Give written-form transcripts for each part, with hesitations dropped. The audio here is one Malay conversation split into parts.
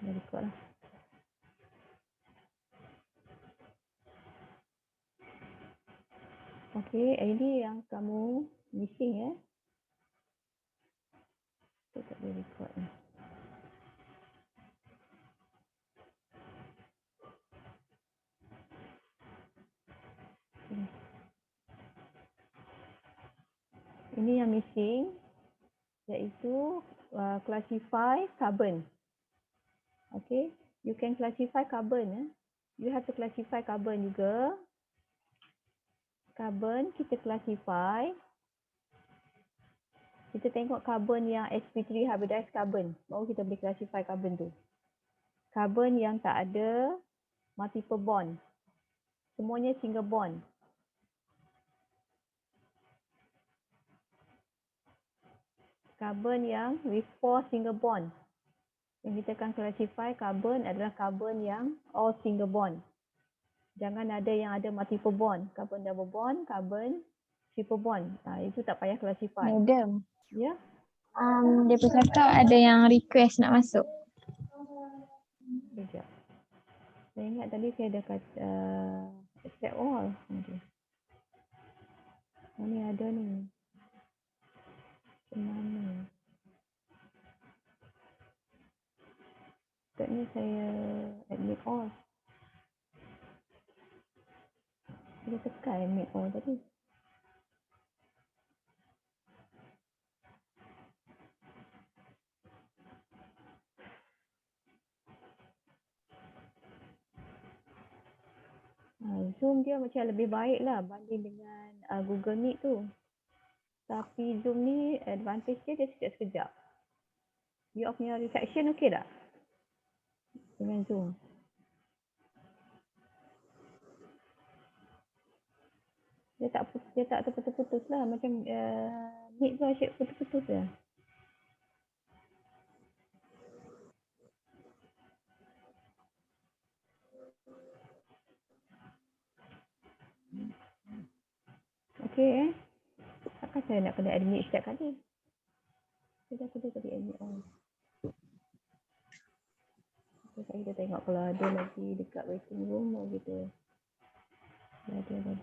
Dah record lah. Okey, ini yang kamu missing ya. Saya tak boleh record ni. Ini yang missing iaitu classify carbon. Okay, you can classify carbon. You have to classify carbon juga. Carbon kita classify. Kita tengok carbon yang sp3 hybridized carbon. Baru kita boleh classify carbon tu. Carbon yang tak ada multiple bond. Semuanya single bond. Carbon yang with 4 single bond. Yang kita akan classify carbon adalah carbon yang all single bond. Jangan ada yang ada multiple bond. Carbon double bond, carbon triple bond. Itu tak payah classify. Madam, Ya? dia pun cakap ada yang request nak masuk. Sekejap. Saya ingat tadi saya dah kata accept all. Oh, ni ada ni. Macam mana? Sepatutnya saya admit all. Saya tekan admit all tadi. Zoom dia macam lebih baik lah banding dengan Google Meet tu. Tapi Zoom ni advantage dia sekejap-sekejap. You punya reception okey tak? Dengan Zoom. Dia tak terputus-putus lah. Macam Meet tu asyik putus-putus je. Okey Takkan saya nak kena admit setiap kali. Saya dah tadi admit all. Sekejap kita tengok kalau ada lagi dekat waiting room gitu. Dah ada.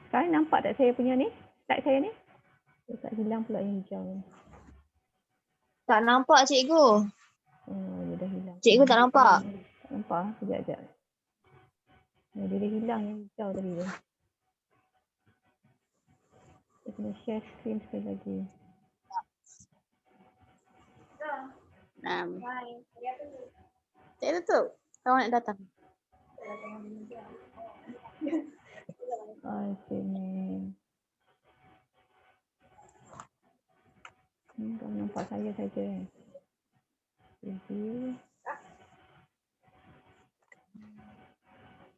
Sekarang nampak tak saya punya ni? Slide saya ni? Tak hilang pula yang hijau ni. Tak nampak cikgu. Dia dah hilang. Cikgu tak nampak. Tak nampak? Sekejap. Dia dah hilang yang hijau tadi tu. Saya kena share screen sekali lagi. 6. Cik tutup. Kawan nak datang. Sini. Kamu nampak saya saja. Jadi.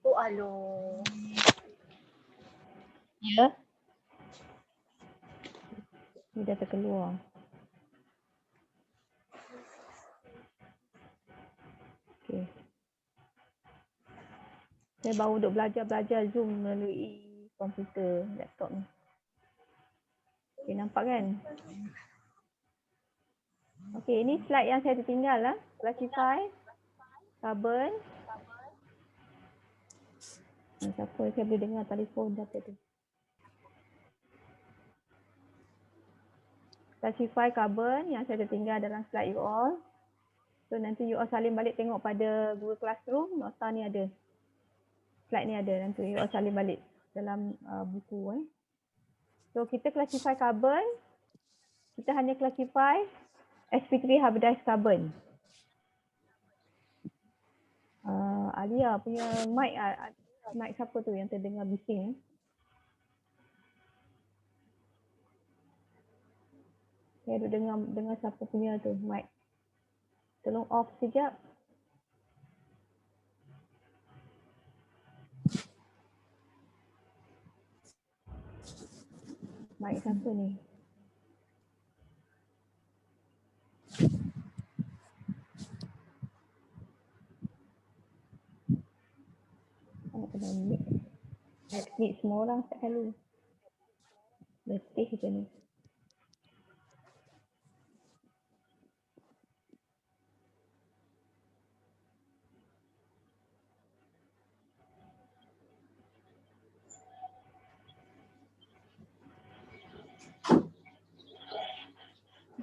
Oh aloh. Ya. Dia dah terkeluar. Okey. Saya baru duk belajar Zoom melalui komputer, laptop ni. Okey, nampak kan? Okey, ini slide yang saya tertinggal lah. Classify carbon. Siapa saya boleh dengar telefon data tu. Classify carbon yang saya tertinggal dalam slide you all. So nanti you all salin balik tengok pada Google Classroom, nota ni ada. Slide ni ada, nanti you all salin balik dalam buku. So kita classify carbon, kita hanya classify sp3 hybridized carbon. Alia punya mic, mic siapa tu yang terdengar bising? Saya duk dengar siapa punya tu mic. Tolong off sekejap. Mic siapa ni? Nak kena mute semua orang setiap kali. Letih je ni.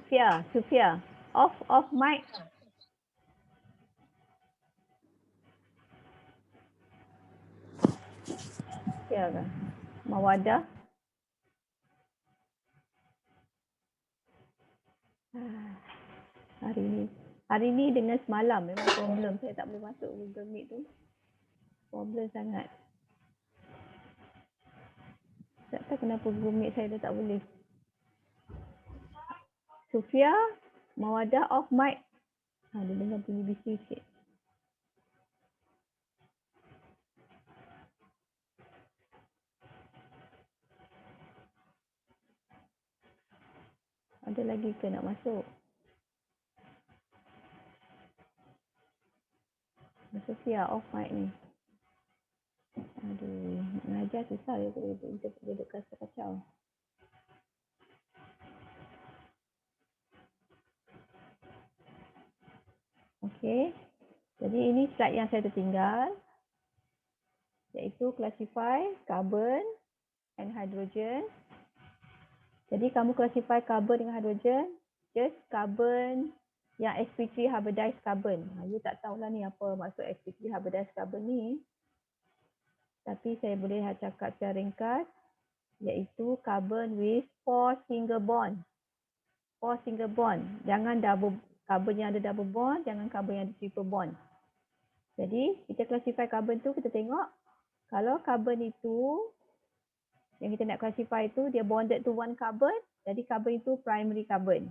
Sufia. Off mic. Sufia kan? Mawadah. Hari ni dengan semalam memang problem. Saya tak boleh masuk Google Meet tu. Problem sangat. Tak tahu kenapa Google Meet saya dah tak boleh. Sufia, Mawadah off mic. Dia dengar bunyi bising sikit. Ada lagi ke nak masuk? Sofia off mic ni. Aduh, nak mengajar susah dia duduk kacau. Okey. Jadi ini slide yang saya tertinggal. Iaitu classify carbon and hydrogen. Jadi kamu classify carbon dengan hydrogen, just carbon yang sp3 hybridized carbon. You tak tahulah ni apa maksud sp3 hybridized carbon ni. Tapi saya boleh cakap secara ringkas, iaitu carbon with 4 single bond. 4 single bond. Jangan double, carbon yang ada double bond, jangan carbon yang ada triple bond. Jadi kita classify carbon tu, kita tengok kalau carbon itu yang kita nak classify itu dia bonded to one carbon, jadi carbon itu primary carbon.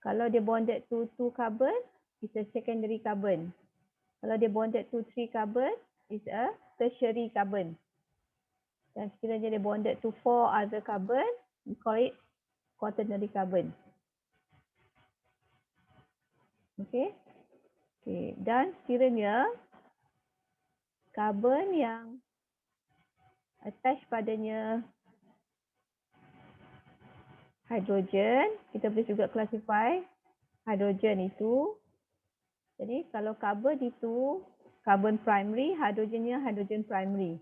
Kalau dia bonded to 2 carbon, it's a secondary carbon. Kalau dia bonded to 3 carbon, it's a tertiary carbon. Dan sekiranya dia bonded to 4 other carbon, we call it quaternary carbon. Okay. Dan sekiranya carbon yang attach padanya hydrogen, kita boleh juga classify hydrogen itu. Jadi kalau carbon itu carbon primary, hydrogennya hydrogen primary.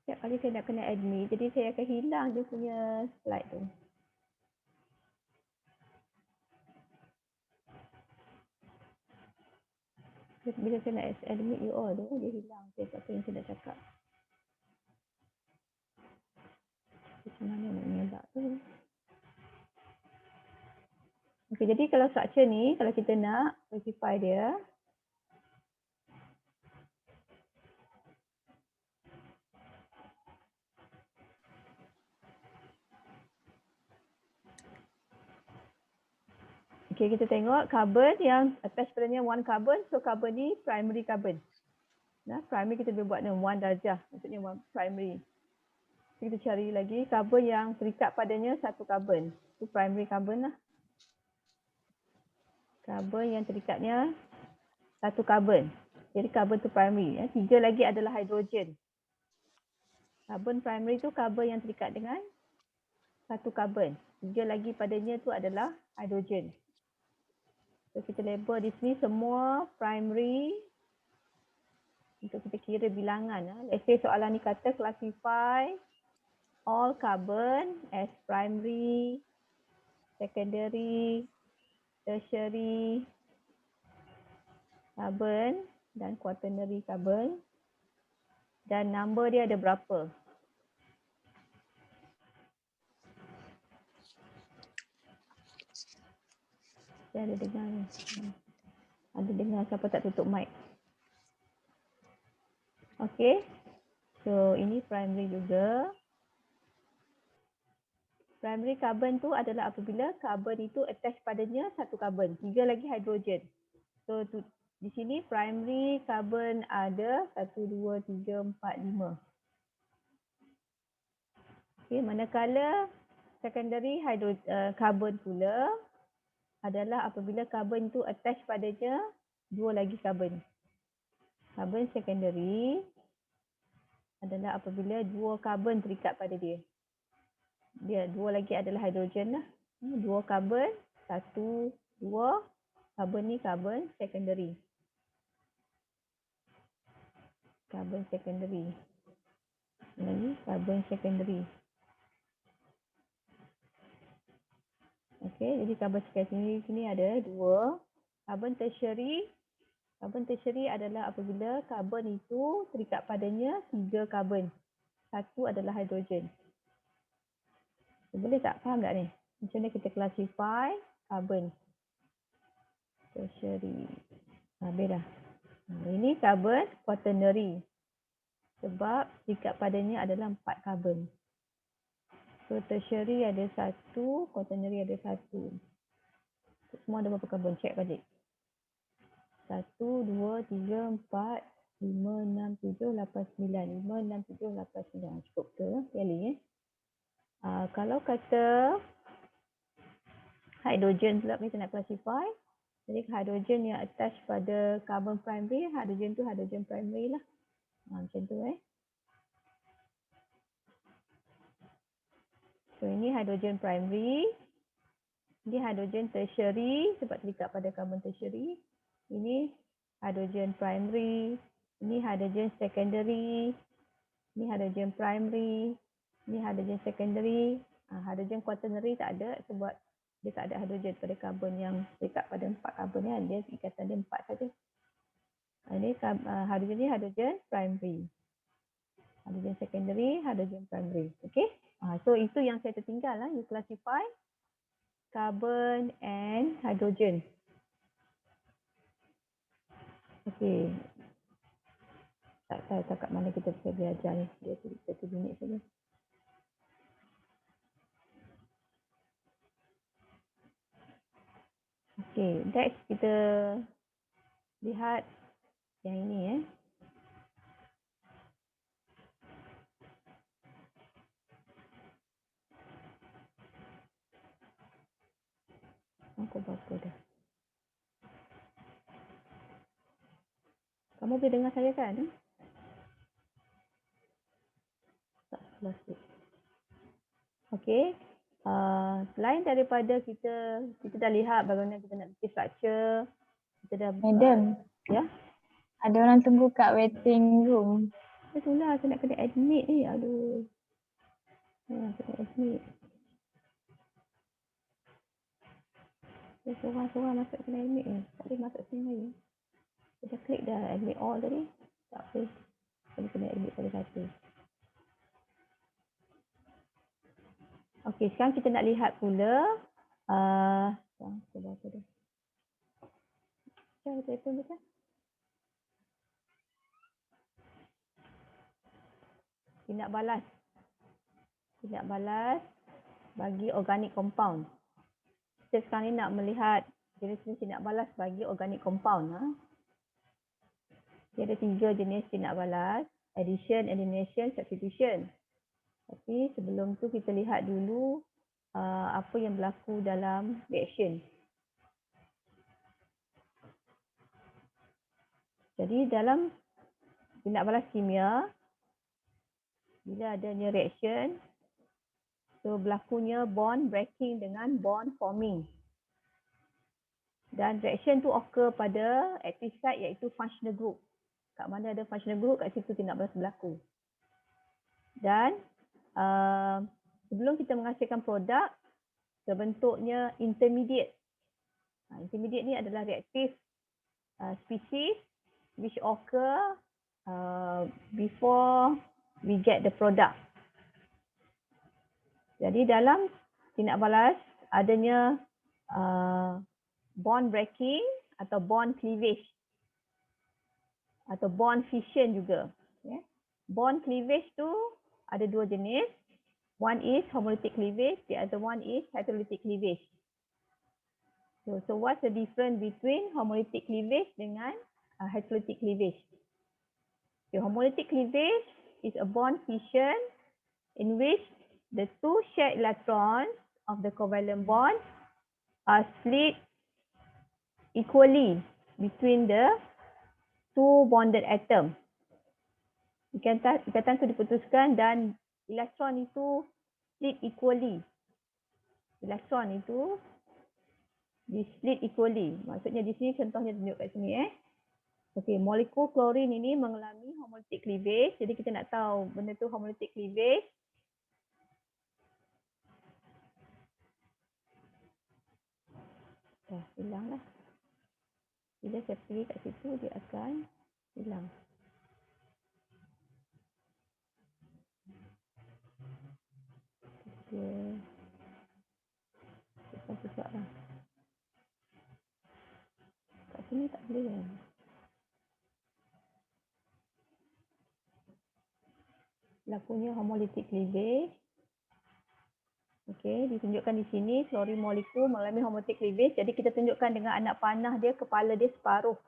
Setiap kali saya nak kena admit, jadi saya akan hilang dia punya slide tu. Bila saya nak admit you all tu, dia hilang. Saya tak tahu yang saya nak cakap. Macam mana nak mengelak tu. Okey, jadi kalau structure ni, kalau kita nak classify dia, okey, kita tengok carbon yang attach padanya one carbon, so carbon ni primary carbon. Nah, primary kita boleh buat dengan 1 darjah, maksudnya one primary. Kita cari lagi carbon yang terikat padanya satu carbon. Itu primary carbon lah. Carbon yang terikatnya satu carbon. Jadi carbon tu primary. 3 lagi adalah hydrogen. Carbon primary tu carbon yang terikat dengan satu carbon. 3 lagi padanya tu adalah hydrogen. So kita label di sini semua primary untuk kita kira bilangan. Let's say soalan ni kata classify all carbon as primary, secondary, tertiary carbon dan quaternary carbon, dan number dia ada berapa. Saya ada dengar ni. Ada dengar siapa tak tutup mic. Okey. So ini primary juga. Primary carbon tu adalah apabila carbon itu attach padanya satu carbon, 3 lagi hydrogen. So di sini primary carbon ada 1, 2, 3, 4, 5. Okey, manakala secondary carbon pula adalah apabila carbon itu attach padanya 2 lagi carbon. Carbon secondary adalah apabila 2 carbon terikat pada dia. Dia 2 lagi adalah hidrogen lah. 2 carbon, 1, 2. Carbon ni carbon secondary. carbon secondary. Lagi carbon secondary. Okey, jadi carbon secondary sini ada 2. Carbon tertiary. Carbon tertiary adalah apabila karbon itu terikat padanya 3 karbon. 1 adalah hidrogen. Boleh tak? Faham tak ni? Macam mana kita classify carbon tertiary. Habis dah. Ini carbon quaternary. Sebab terikat padanya adalah 4 karbon. So tertiary ada 1, quaternary ada 1. Semua ada berapa karbon? Check balik. 1, 2, 3, 4, 5, 6, 7, 8, 9. 5, 6, 7, 8, 9. Cukup ke? Kali kalau kata hidrogen pula kita nak classify. Jadi hidrogen yang attach pada carbon primary, hidrogen tu hidrogen primary lah. Macam tu So ini hidrogen primary. Ini hidrogen tertiary sebab terikat pada carbon tertiary. Ini hidrogen primary. Ini hidrogen secondary. Ini hidrogen primary. Ini hidrogen secondary. Hidrogen quaternary tak ada sebab dia tak ada hidrogen pada karbon yang terikat pada 4 karbon kan. Dia ikatan dia 4 saja. Ini hidrogen ni hidrogen primary. Hidrogen secondary, hidrogen primary. Okay. So itu yang saya tertinggal lah. You classify carbon and hydrogen. Okay. Tak tahu kat mana kita bisa belajar ni. Dia 1 minit saja. Okay, next kita lihat yang ini Aku berapa dah? Kamu boleh dengar saya kan? Tak plastik. Okay. Selain daripada kita dah lihat bagaimana kita nak bikin structure. Kita dah Madam. Ya. Ada orang tunggu kat waiting room. Itulah saya nak kena admit ni. Aduh. Kena admit. Seorang-seorang masuk kena admit ni. Tak boleh masuk sini lagi. Saya dah klik dah admit all tadi. Tak boleh. Saya kena admit satu-satu. Okey, sekarang kita nak lihat pula. Coba apa dah. Cara telefon dia kan? Tindak balas. Tindak balas bagi organic compound. Kita sekarang ni nak melihat jenis-jenis tindak balas bagi organic compound. Dia ada 3 jenis tindak balas. Addition, elimination, substitution. Tapi sebelum tu kita lihat dulu apa yang berlaku dalam reaction. Jadi dalam tindak balas kimia, bila adanya reaction, so berlakunya bond breaking dengan bond forming. Dan reaction tu occur pada active site iaitu functional group. Kat mana ada functional group, kat situ tindak balas berlaku. Dan sebelum kita menghasilkan produk, terbentuknya intermediate. Intermediate ni adalah reactive species which occur before we get the product. Jadi dalam tindak balas adanya bond breaking atau bond cleavage atau bond fission juga. Bond cleavage tu ada 2 jenis. One is homolytic cleavage, the other one is hydrolytic cleavage. So what's the difference between homolytic cleavage dengan hydrolytic cleavage? The homolytic cleavage is a bond fission in which the 2 shared electrons of the covalent bond are split equally between the 2 bonded atom. Ikatan itu diputuskan dan elektron itu split equally. Elektron itu di split equally. Maksudnya di sini contohnya tunjuk kat sini Okey, molekul klorin ini mengalami homolytic cleavage. Jadi kita nak tahu benda tu homolytic cleavage. Dah hilang lah. Bila saya pergi kat situ dia akan hilang. Dia susah lah. Kat sini tak boleh kan? Lakunya homolytic cleavage. Okey, ditunjukkan di sini klorin molekul mengalami homolytic cleavage. Jadi kita tunjukkan dengan anak panah dia, kepala dia separuh.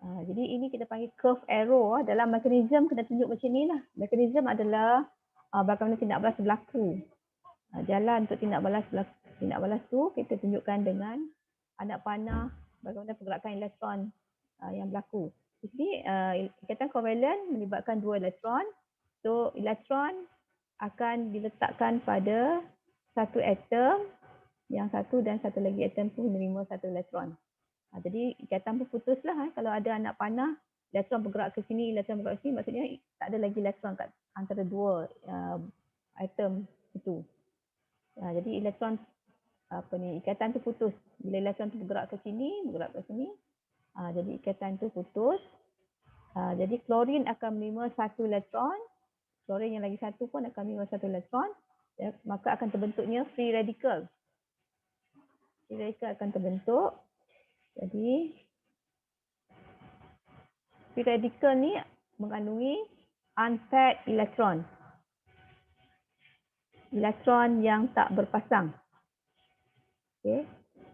Jadi ini kita panggil curve arrow. Dalam mekanisme kena tunjuk macam ni lah. Mekanisme adalah bagaimana tindak balas berlaku. Jalan untuk tindak balas tu kita tunjukkan dengan anak panah bagaimana pergerakan elektron yang berlaku. Di sini ikatan kovalent melibatkan dua elektron. So elektron akan diletakkan pada satu atom, yang satu dan satu lagi atom tu menerima satu elektron. Jadi ikatan pun putuslah kalau ada anak panah, elektron bergerak ke sini, elektron bergerak ke sini, maksudnya tak ada lagi elektron kat antara dua atom itu. Jadi elektron ikatan tu putus. Bila elektron tu bergerak ke sini, bergerak ke sini, jadi ikatan tu putus. Jadi klorin akan menerima satu elektron, klorin yang lagi satu pun akan menerima satu elektron, maka akan terbentuknya free radical. Free radical akan terbentuk. Jadi free radical ni mengandungi unpaired elektron. Elektron yang tak berpasang. Okey.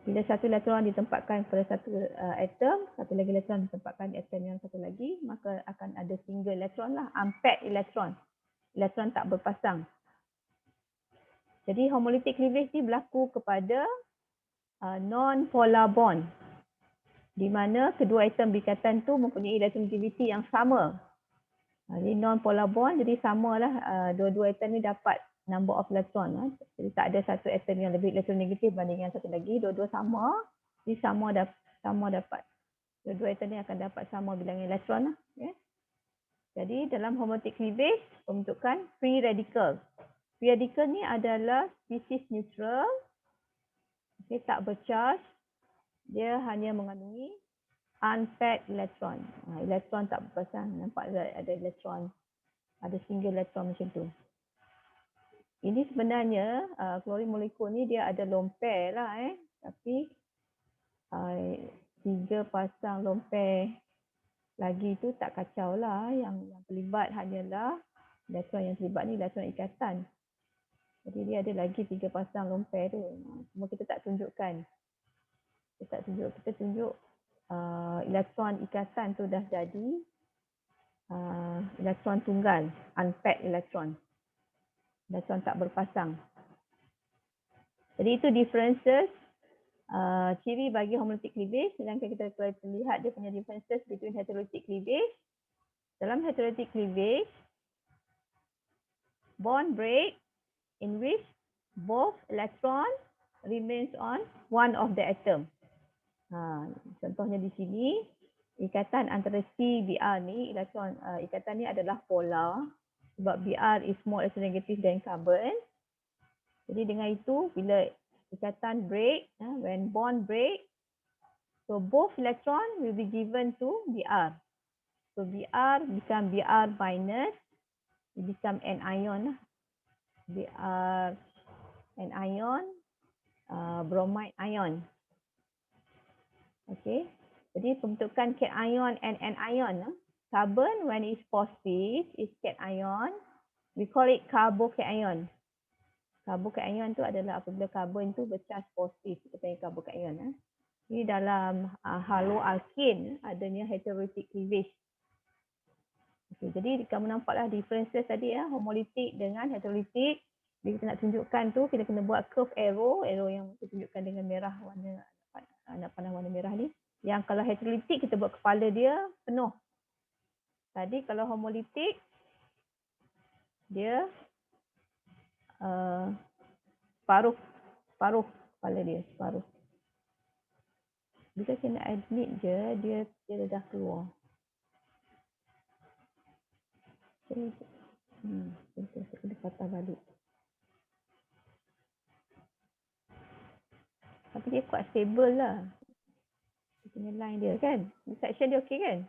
Bila satu elektron ditempatkan pada satu atom, satu lagi elektron ditempatkan di atom yang satu lagi, maka akan ada single elektron lah, unpaired elektron. Elektron tak berpasang. Jadi homolytic cleavage ni berlaku kepada non-polar bond, di mana kedua atom berikatan tu mempunyai electronegativity yang sama. Jadi non-polar bond, jadi samalah dua-dua atom ni dapat number of electron. Jadi tak ada satu atom yang lebih elektronegatif berbanding yang satu lagi, dua-dua sama, jadi sama dapat. Dua-dua atom ni akan dapat sama bilangan elektron. Okay. Jadi dalam homolytic cleavage, pembentukan free radical. Free radical ni adalah spesies neutral, okay, tak bercharge, dia hanya mengandungi unpaired elektron. Elektron tak berpasang, nampak ada elektron, ada single elektron macam tu. Ini sebenarnya klorin molekul ni dia ada lone pair lah tapi 3 pasang lone pair lagi tu tak kacau lah. Yang terlibat hanyalah elektron yang terlibat ni elektron ikatan. Jadi dia ada lagi 3 pasang lone pair tu. Cuma kita tak tunjukkan. Kita tunjuk elektron ikatan tu dah jadi elektron tunggal, unpaired elektron. Elektron tak berpasang. Jadi itu differences ciri bagi homolytic cleavage. Sedangkan kita lihat dia punya differences between heterolytic cleavage. Dalam heterolytic cleavage, bond break in which both electron remains on one of the atom. Contohnya di sini, ikatan antara C-Br ni, elektron ikatan ni adalah polar sebab Br is more electronegative than carbon. Jadi dengan itu, bila ikatan break, when bond break, so both electron will be given to Br. So Br become Br minus, it become anion. Br anion, bromide ion. Okay. Jadi pembentukan cation and anion. Carbon when it's positive is cation. We call it carbocation. Carbocation tu adalah apabila karbon tu bercharge positif, kita panggil carbocation. Ini dalam haloalkane adanya heterolytic cleavage. Okay, jadi kamu nampaklah differences tadi homolytic dengan heterolytic. Bila kita nak tunjukkan tu, kita kena buat curve arrow yang kita tunjukkan dengan merah warna anak panah warna merah ni. Yang kalau heterolytic kita buat kepala dia penuh. Tadi kalau homolytic dia separuh kepala dia, separuh. Bila saya nak admit je, dia dah keluar. Saya kena patah balik. Tapi dia kuat stable lah. Dia punya line dia kan. Section dia okey kan?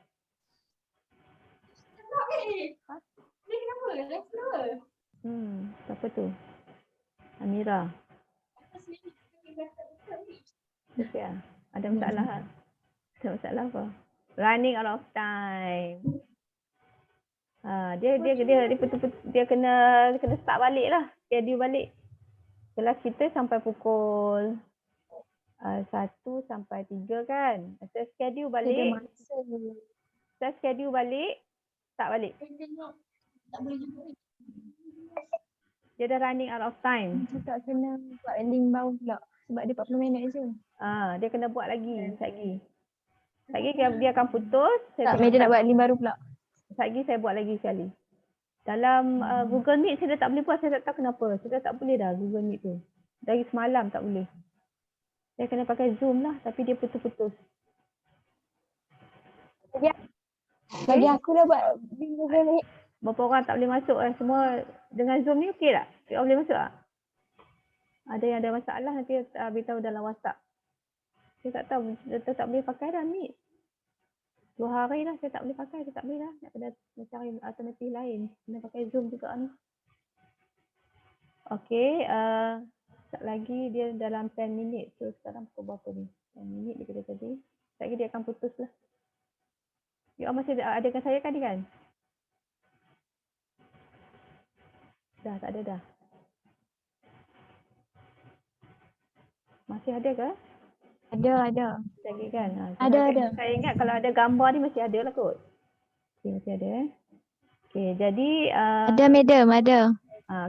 Dia kenapa? Dah kenapa? Siapa tu? Amira. Okey ah. Ada masalah ah? Ada masalah apa? Running out of time. Dia betul-betul dia kena start balik lah. Schedule balik. Kelas kita sampai pukul 1 sampai 3 kan. Saya schedule balik. Saya schedule balik. Tak balik. Tak boleh juga. Dia dah running out of time. Tak kena buat ending baru pula. Sebab dia 40 minit je. Dia kena buat lagi. Sekejap lagi dia akan putus. Tak, dia nak buat ending baru pula. Sekejap lagi saya buat lagi sekali. Dalam Google Meet saya dah tak boleh buat. Saya tak tahu kenapa. Saya dah tak boleh dah Google Meet tu. Dari semalam tak boleh. Saya kena pakai Zoom lah. Tapi dia putus-putus. Bagi aku dah buat Google Meet. Berapa orang tak boleh masuk semua dengan Zoom ni okey tak? Dia boleh masuk tak? Ada yang ada masalah nanti beritahu dalam WhatsApp. Saya tak tahu, saya tak boleh pakai dah Meet. 2 hari dah saya tak boleh pakai, saya tak boleh dah. Nak kena cari alternatif lain. Kena pakai Zoom juga ni. Okey, sekejap lagi dia dalam 10 minit. So sekarang pukul berapa ni? 10 minit dia kata tadi. Sekejap lagi dia akan putus lah. You all masih ada dengan saya kan? Dah, tak ada dah. Masih ada ke? Ada. Lagi kan? Ada. Saya ingat kalau ada gambar ni masih ada lah kot. Okay, masih ada Okay, jadi... Ada, madam, ada.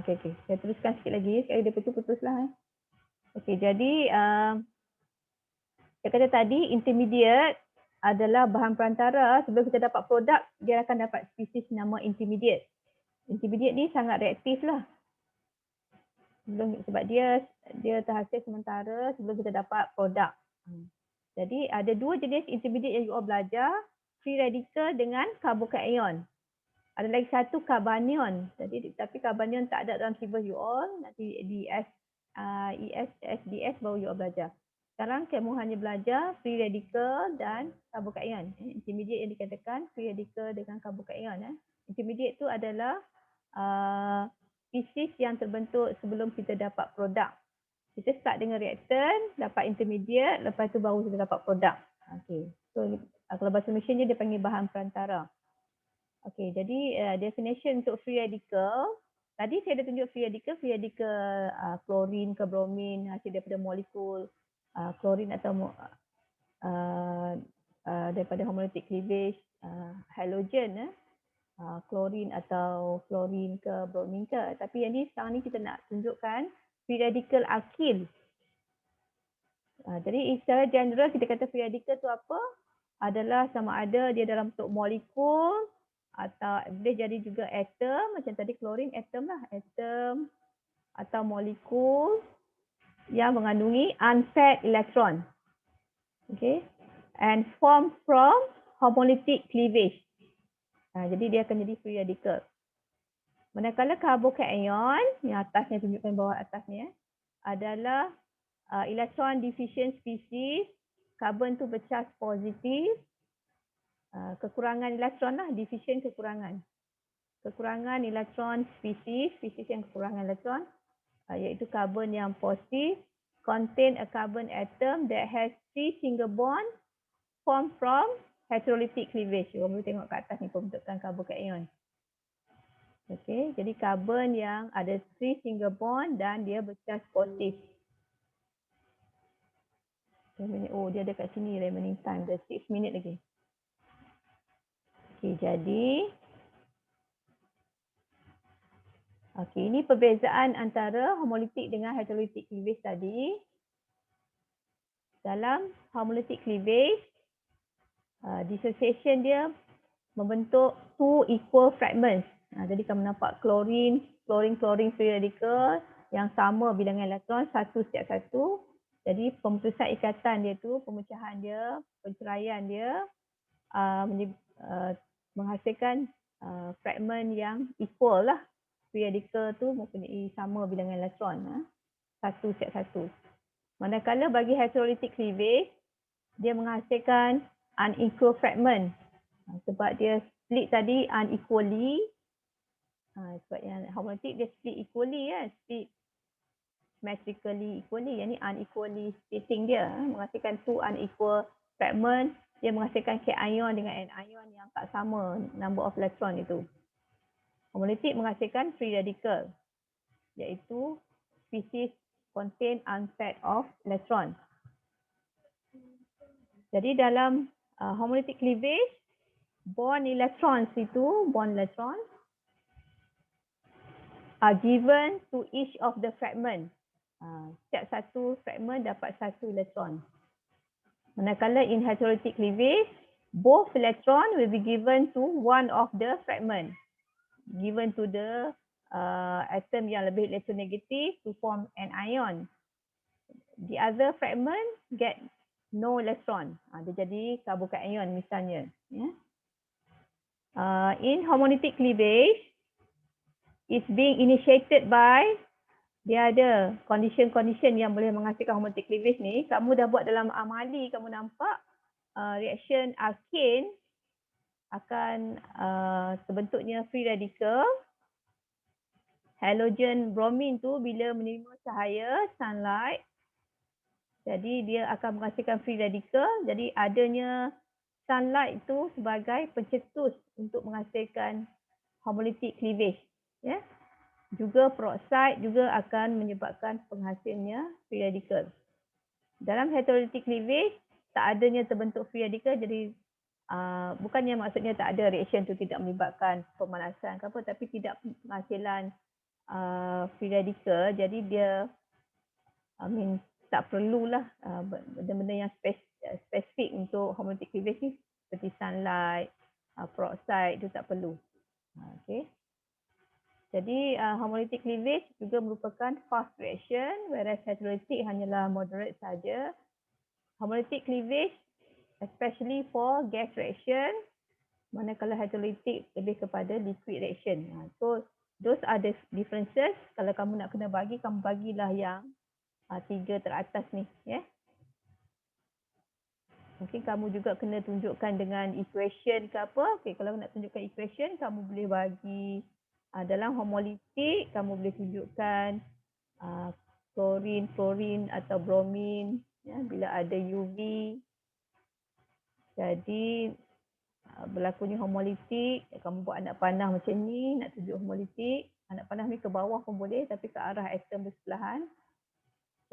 Okay. Saya teruskan sikit lagi. Sekali dia putus lah. Okay, jadi... saya kata tadi, intermediate adalah bahan perantara. Sebelum kita dapat produk, dia akan dapat spesies nama intermediate. Intermediate ni sangat reaktif lah. Sebab dia terhasil sementara sebelum kita dapat produk. Jadi ada 2 jenis intermediate yang you all belajar, free radical dengan carbokation. Ada lagi satu carbanion. Tapi carbanion tak ada dalam syllabus you all. Nanti di SDS baru you all belajar. Sekarang kamu hanya belajar free radical dan carbokation. Intermediate yang dikatakan free radical dengan carbokation. Intermediate tu adalah spesies yang terbentuk sebelum kita dapat produk. Kita start dengan reaktan, dapat intermediate, lepas tu baru kita dapat produk. Okay. So kalau bahasa Malaysia dia panggil bahan perantara. Okay, jadi definition untuk free radical. Tadi saya dah tunjuk free radical klorin ke bromin hasil daripada molekul klorin atau daripada homolytic cleavage halogen klorin atau fluorin ke bromin ke. Tapi yang ni sekarang ni kita nak tunjukkan free radical alkyl. Jadi secara general kita kata free radical tu apa? Adalah sama ada dia dalam bentuk molekul atau boleh jadi juga atom, macam tadi klorin atom lah, atom atau molekul yang mengandungi unpaired electron. Okay. And form from homolytic cleavage. Jadi dia akan jadi free radical. Manakala carbokation, yang atasnya tunjukkan bawah atasnya, adalah electron deficient species, karbon tu bercharge positif, kekurangan elektron lah, deficient kekurangan. Kekurangan elektron spesies yang kekurangan elektron, iaitu karbon yang positif, contain a carbon atom that has 3 single bond formed from heterolytic cleavage. Kita boleh tengok kat atas ni pembentukan carbokation. Okey, jadi karbon yang ada 3 single bond dan dia bercharge positif. Oh, dia ada kat sini remaining time. Dah 6 minit lagi. Okey, jadi ini perbezaan antara homolytic dengan heterolytic cleavage tadi. Dalam homolytic cleavage, dissociation dia membentuk 2 equal fragments. Jadi kamu nampak klorin free radical yang sama bilangan elektron, satu setiap satu. Jadi pemutusan ikatan dia tu, pemecahan dia, penceraian dia menghasilkan fragmen yang equal lah. Free radical tu mempunyai sama bilangan elektron, satu set satu. Manakala bagi heterolytic cleavage, dia menghasilkan unequal fragment. Sebab dia split tadi unequally. Sebab yang homolytic dia split equally, split symmetrically equally. Yang ni unequally splitting dia, menghasilkan two unequal fragment. Dia menghasilkan cation dengan anion yang tak sama number of electron itu. Homolytic menghasilkan free radical, iaitu species contain unpaired of electron. Jadi dalam homolytic cleavage, bond electrons are given to each of the fragment. Setiap satu fragment dapat satu elektron. Manakala in heterolytic cleavage, both electron will be given to one of the fragment, given to the atom yang lebih electronegative to form an ion. The other fragment get no electron. Dia jadi carbocation misalnya. In homolytic cleavage, it's being initiated by, dia ada condition-condition yang boleh menghasilkan homolytic cleavage ni. Kamu dah buat dalam amali, kamu nampak reaction alkane akan terbentuknya free radical. Halogen bromin tu bila menerima cahaya, sunlight, jadi dia akan menghasilkan free radical. Jadi adanya sunlight itu sebagai pencetus untuk menghasilkan homolytic cleavage. Juga peroxide juga akan menyebabkan penghasilnya free radical. Dalam heterolytic cleavage, tak adanya terbentuk free radical, jadi bukannya maksudnya tak ada reaction tu tidak melibatkan pemanasan ke apa, tapi tidak penghasilan free radical. Jadi dia tak perlulah benda-benda yang spesifik untuk homolytic cleavage ni, seperti sunlight, peroxide, itu tak perlu. Okay. Jadi homolytic cleavage juga merupakan fast reaction, whereas heterolytic hanyalah moderate saja. Homolytic cleavage especially for gas reaction, manakala heterolytic lebih kepada liquid reaction. So those are the differences. Kalau kamu nak kena bagi, kamu bagilah yang 3 teratas ni. Mungkin kamu juga kena tunjukkan dengan equation ke apa. Okay, kalau nak tunjukkan equation, kamu boleh bagi dalam homolytic, kamu boleh tunjukkan klorin atau bromin bila ada UV. Jadi berlakunya homolytic, kamu buat anak panah macam ni, nak tunjuk homolytic. Anak panah ni ke bawah pun boleh, tapi ke arah atom bersebelahan.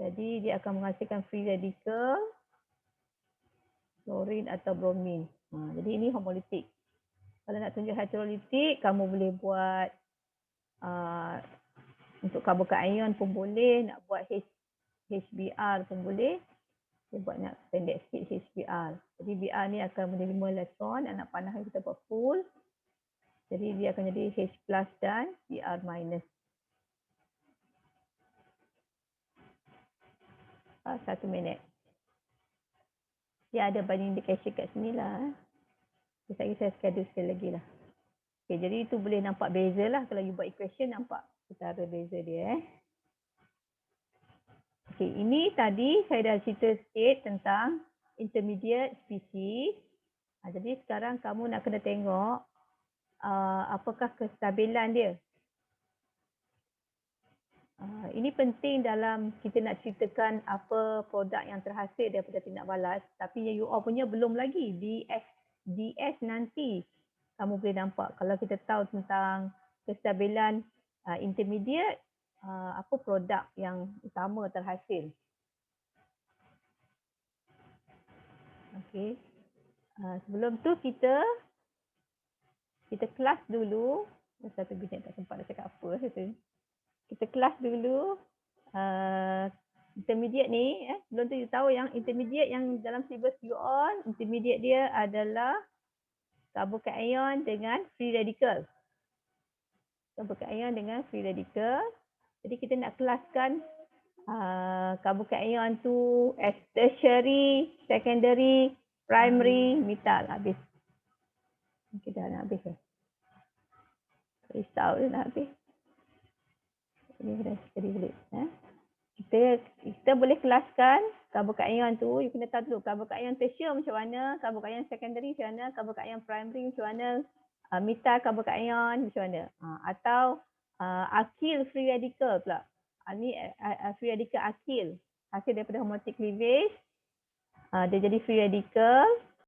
Jadi dia akan menghasilkan free radical, klorin atau bromin. Jadi ini homolytic. Kalau nak tunjuk heterolytic, kamu boleh buat untuk carbocation pun boleh, nak buat HBr pun boleh. Dia buat nak pendek sikit HBr. Jadi Br ni akan menerima elektron, anak panah kita buat full. Jadi dia akan jadi H plus dan Br minus. 1 minit. Dia ada binding indication kat sini lah. Saya schedule sekali lagi lah. Okay, jadi itu boleh nampak beza lah. Kalau you buat equation, nampak setara beza dia. Okay, ini tadi saya dah cerita sikit tentang intermediate species. Jadi sekarang kamu nak kena tengok apakah kestabilan dia. Ini penting dalam kita nak ceritakan apa produk yang terhasil daripada tindak balas. Tapi yang UO punya belum lagi. DS nanti kamu boleh nampak. Kalau kita tahu tentang kestabilan intermediate, apa produk yang utama terhasil. Okey. Sebelum tu kita kelas dulu. Satu minit tak sempat nak cakap apa. Kita kelas dulu intermediate ni. Sebelum tu kita tahu yang intermediate yang dalam syllabus UON, intermediate dia adalah carbocation dengan free radical. Carbocation dengan free radical. Jadi kita nak kelaskan Karbokation tu as tertiary, secondary, primary, metal. Habis. Okay, dah nak habis dah. Risau dah nak habis. Ini dah sekali balik. Kita boleh kelaskan karbokation tu. You kena tahu dulu karbokation tertiary macam mana, karbokation secondary macam mana, karbokation primary macam mana, metal karbokation macam mana. Atau alkyl free radical pula. Ni free radical alkyl. Hasil daripada homotic cleavage. Dia jadi free radical.